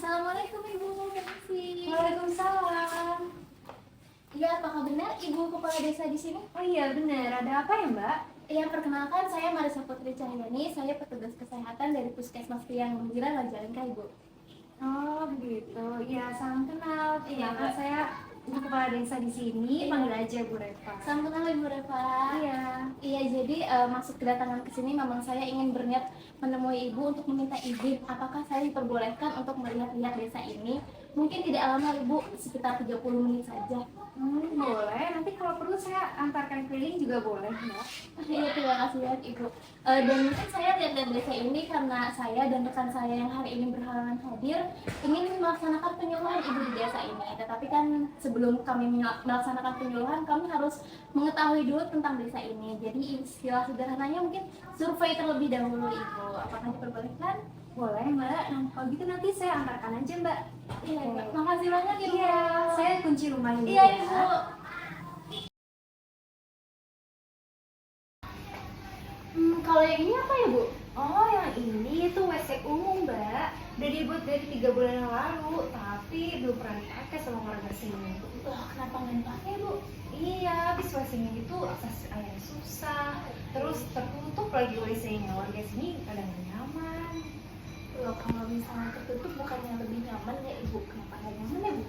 Assalamualaikum Ibu, permisi. Waalaikumsalam. Iya, apakah benar Ibu kepala desa di sini? Oh iya benar, ada apa ya Mbak? Iya, perkenalkan saya Marisa Putri Cahyani, saya petugas kesehatan dari Puskesmas Tiang Menggira, Majalengka, Ibu. Oh begitu, iya salam kenal. Iya, Kenalkan Mbak. saya Ibu Kepala Desa di sini, Iya. panggil aja Bu Reva. Salam kenal Ibu Reva. Iya. Iya, jadi maksud kedatangan ke sini memang saya ingin berniat menemui Ibu untuk meminta izin apakah saya diperbolehkan untuk melihat-lihat desa ini. Mungkin tidak lama Ibu, sekitar 30 menit saja. Boleh, nanti kalau perlu saya antarkan keliling juga boleh Mbak. Iya, terima kasih banyak Ibu. Dan mungkin saya lihat desa ini karena saya dan rekan saya yang hari ini berhalangan hadir ingin melaksanakan penyuluhan Ibu di desa ini. Tetapi kan sebelum kami melaksanakan penyuluhan, kami harus mengetahui dulu tentang desa ini. Jadi istilah sederhananya mungkin survei terlebih dahulu Ibu. Apakah diperbolehkan? Boleh Mbak, nah, kalau gitu nanti saya antarkan aja Mbak. Iya, Oke. makasih banyak Ibu. Iya, saya kunci rumah ini Iya ya. Ibu. Kalau yang ini apa ya Bu? Oh yang ini tuh WC umum Mbak. Udah dibuat dari 3 bulan yang lalu, tapi belum pernah dipakai sama warga sini. Loh, kenapa nggak dipakai Bu? Iya, habis WC-nya itu akses air susah, terus tertutup lagi WC-nya, warga sini kadang nggak nyaman. Loh, kalau misalnya tertutup bukannya lebih nyaman ya Ibu? Kenapa nggak nyaman ya Bu?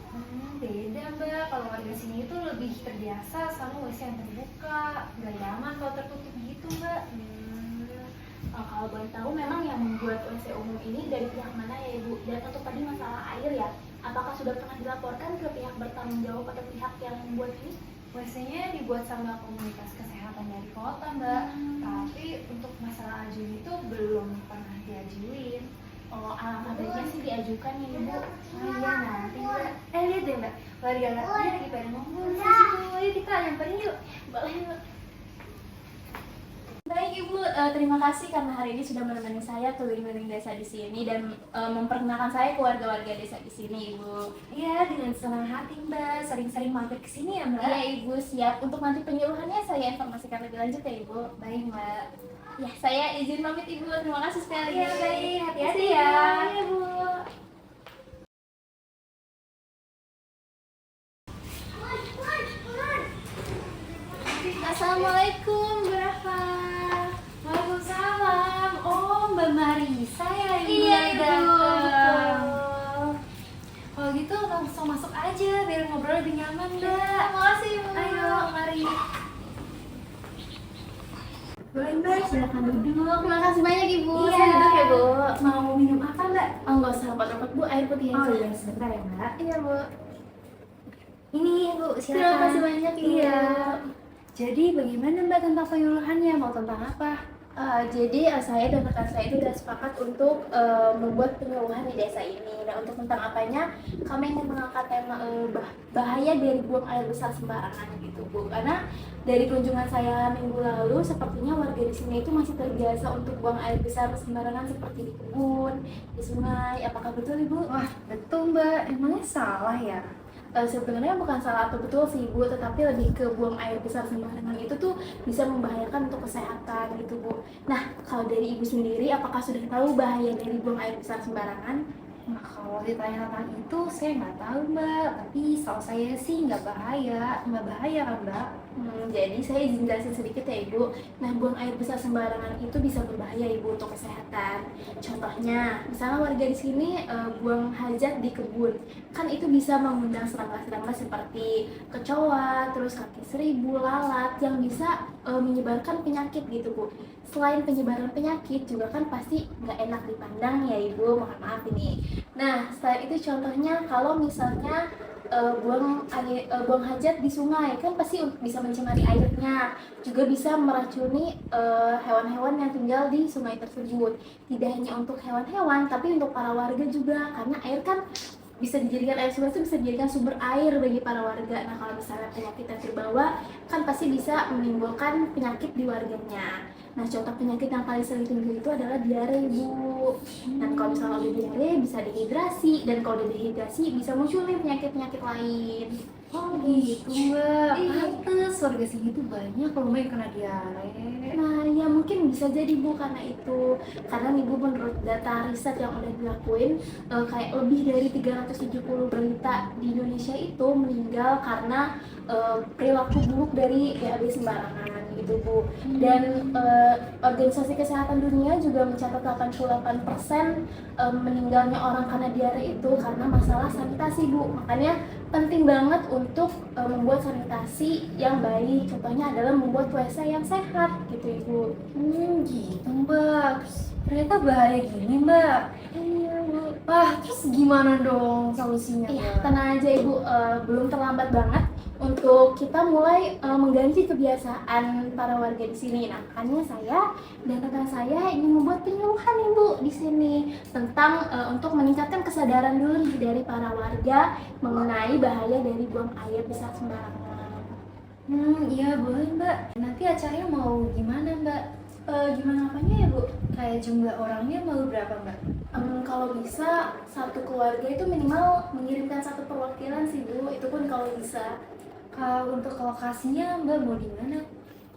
Beda Mbak, kalau warga sini itu lebih terbiasa sama WC yang terbuka, nggak nyaman kalau tertutup gitu Mbak. Kalau boleh tahu memang yang membuat WC umum ini dari pihak mana ya Ibu? Dan untuk tadi masalah air ya, apakah sudah pernah dilaporkan ke pihak bertanggung jawab atau pihak yang membuat ini? WC-nya dibuat sama komunitas kesehatan dari kota Mbak, tapi untuk masalah ajuin itu belum pernah diajuin. Oh, alangkah baiknya sih diajukan ya Ibu. Oh iya nanti Mbak. Lihat deh Mbak, warga lagi pada ngumpul di situ. Ayo kita nyamperin yuk. Boleh Ibu. Baik Ibu, terima kasih karena hari ini sudah menemani saya keliling-keliling desa di sini dan memperkenalkan saya ke warga-warga desa di sini Ibu. Iya dengan senang hati Mbak, sering-sering mampir ke sini ya Mbak. Iya Ibu, siap. Untuk nanti penyuluhannya saya informasikan lebih lanjut ya Ibu. Baik Mbak. Ya, saya izin pamit Ibu. Terima kasih sekali. Iya baik, hati-hati ya. Iya Bu. Assalamualaikum Bu Rafa. Waalaikumsalam. Oh Mbak Marisa ya ini Iya yang Ibu. datang. Betul. Kalau gitu langsung masuk aja biar ngobrol lebih nyaman Mbak. Terima kasih Ibu. Ayo mari. Boleh Mbak, silakan duduk. Terima kasih banyak Ibu. Iya. Saya duduk ya Bu. Mau minum apa Mbak? Oh, nggak usah repot-repot Bu, air putih aja. Oh iya sebentar ya Mbak. Iya Bu. Ini Bu silakan. Terima kasih banyak Ibu. Iya. Jadi bagaimana Mbak tentang penyuluhannya? Mau tentang apa? Jadi saya dan rekan saya itu sudah sepakat untuk membuat penyuluhan di desa ini. Nah, untuk tentang apanya, kami ingin mengangkat tema bahaya dari buang air besar sembarangan gitu Bu. Karena dari kunjungan saya minggu lalu, sepertinya warga di sini itu masih terbiasa untuk buang air besar sembarangan seperti di kebun, di sungai. Apakah betul Ibu? Wah betul Mbak, emangnya salah ya? Sebenarnya bukan salah atau betul sih Bu, tetapi lebih ke buang air besar sembarangan itu tuh bisa membahayakan untuk kesehatan gitu Bu. Nah, kalau dari Ibu sendiri, apakah sudah tahu bahaya dari buang air besar sembarangan? Nah kalau ditanya tentang itu saya nggak tahu Mbak, tapi setahu saya sih nggak bahaya kan Mbak? Jadi saya izin jelasin sedikit ya Ibu. Nah, buang air besar sembarangan itu bisa berbahaya Ibu untuk kesehatan. Contohnya, misalnya warga di sini buang hajat di kebun, kan itu bisa mengundang serangga-serangga seperti kecoa, terus kaki seribu, lalat yang bisa menyebarkan penyakit gitu Bu. Selain penyebaran penyakit juga kan pasti nggak enak dipandang ya Ibu, mohon maaf ini. Nah, setelah itu contohnya kalau misalnya buang hajat di sungai kan pasti bisa mencemari airnya, juga bisa meracuni hewan-hewan yang tinggal di sungai tersebut. Tidak hanya untuk hewan-hewan, tapi untuk para warga juga, karena air kan bisa dijadikan air sungai itu bisa dijadikan sumber air bagi para warga. Nah, kalau misalnya penyakit yang terbawa kan pasti bisa menimbulkan penyakit di warganya. Nah, contoh penyakit yang paling sering timbul itu adalah diare Bu. Dan kalau misalnya udah diare bisa dehidrasi, dan kalau udah dehidrasi bisa muncul nih penyakit-penyakit lain. Oh gitu mbak, Iya. pantes warga sini tuh banyak loh mbak yang kena diare. Nah, ya mungkin bisa jadi Bu karena itu. Karena nih Bu, menurut data riset yang udah dilakuin, kayak lebih dari 370 balita di Indonesia itu meninggal karena perilaku buruk dari BAB sembarangan gitu Bu. Dan Organisasi Kesehatan Dunia juga mencatat 88% meninggalnya orang karena diare itu karena masalah sanitasi Bu. Makanya penting banget untuk membuat sanitasi yang baik. Contohnya adalah membuat WC yang sehat gitu Ibu. Gitu mbak, terus ternyata bahaya gini mbak. Iya Bu. Wah terus gimana dong solusinya Iya, mbak? tenang aja Ibu, belum terlambat banget untuk kita mulai mengganti kebiasaan para warga di sini. Nah, makanya saya dan rekan saya ingin membuat penyuluhan Ibu di sini tentang untuk meningkatkan kesadaran dulu nih dari para warga mengenai bahaya dari buang air besar sembarangan. Iya boleh mbak. Nanti acaranya mau gimana mbak? Gimana apanya ya Bu? Kayak jumlah orangnya mau berapa mbak? Kalau bisa satu keluarga itu minimal mengirimkan satu perwakilan sih Bu, itu pun kalau bisa. Kalau untuk lokasinya mbak mau di mana?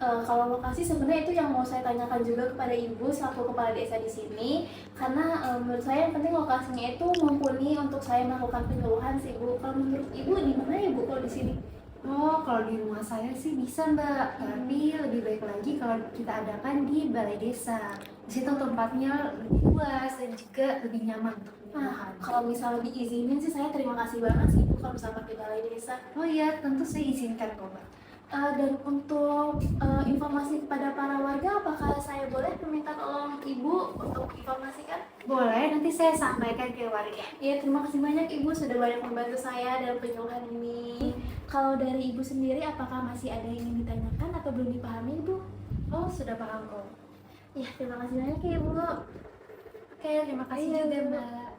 Kalau lokasi sebenarnya itu yang mau saya tanyakan juga kepada Ibu selaku kepala desa di sini, karena menurut saya yang penting lokasinya itu mumpuni untuk saya melakukan penyuluhan sih Bu. Kalau menurut Ibu di mana ya Bu kalau di sini? Oh, kalau di rumah saya sih bisa mbak, tapi lebih baik lagi kalau kita adakan di balai desa. Di situ tempatnya lebih luas dan juga lebih nyaman untuk Nah, penyuluhan. kalau misalnya diizinin sih saya terima kasih banget sih Bu kalau misalnya pakai balai desa. Oh iya, tentu saya izinkan kok mbak. Dan untuk informasi kepada para warga, apakah saya boleh meminta tolong Ibu untuk informasikan? Boleh, nanti saya sampaikan ke warga. Ya, terima kasih banyak Ibu sudah banyak membantu saya dalam penyuluhan ini. Kalau dari Ibu sendiri, apakah masih ada yang ingin ditanyakan atau belum dipahami Ibu? Oh, sudah paham kok. Ya, terima kasih banyak ya Ibu. Oke, terima kasih Iya, juga Bu. mbak.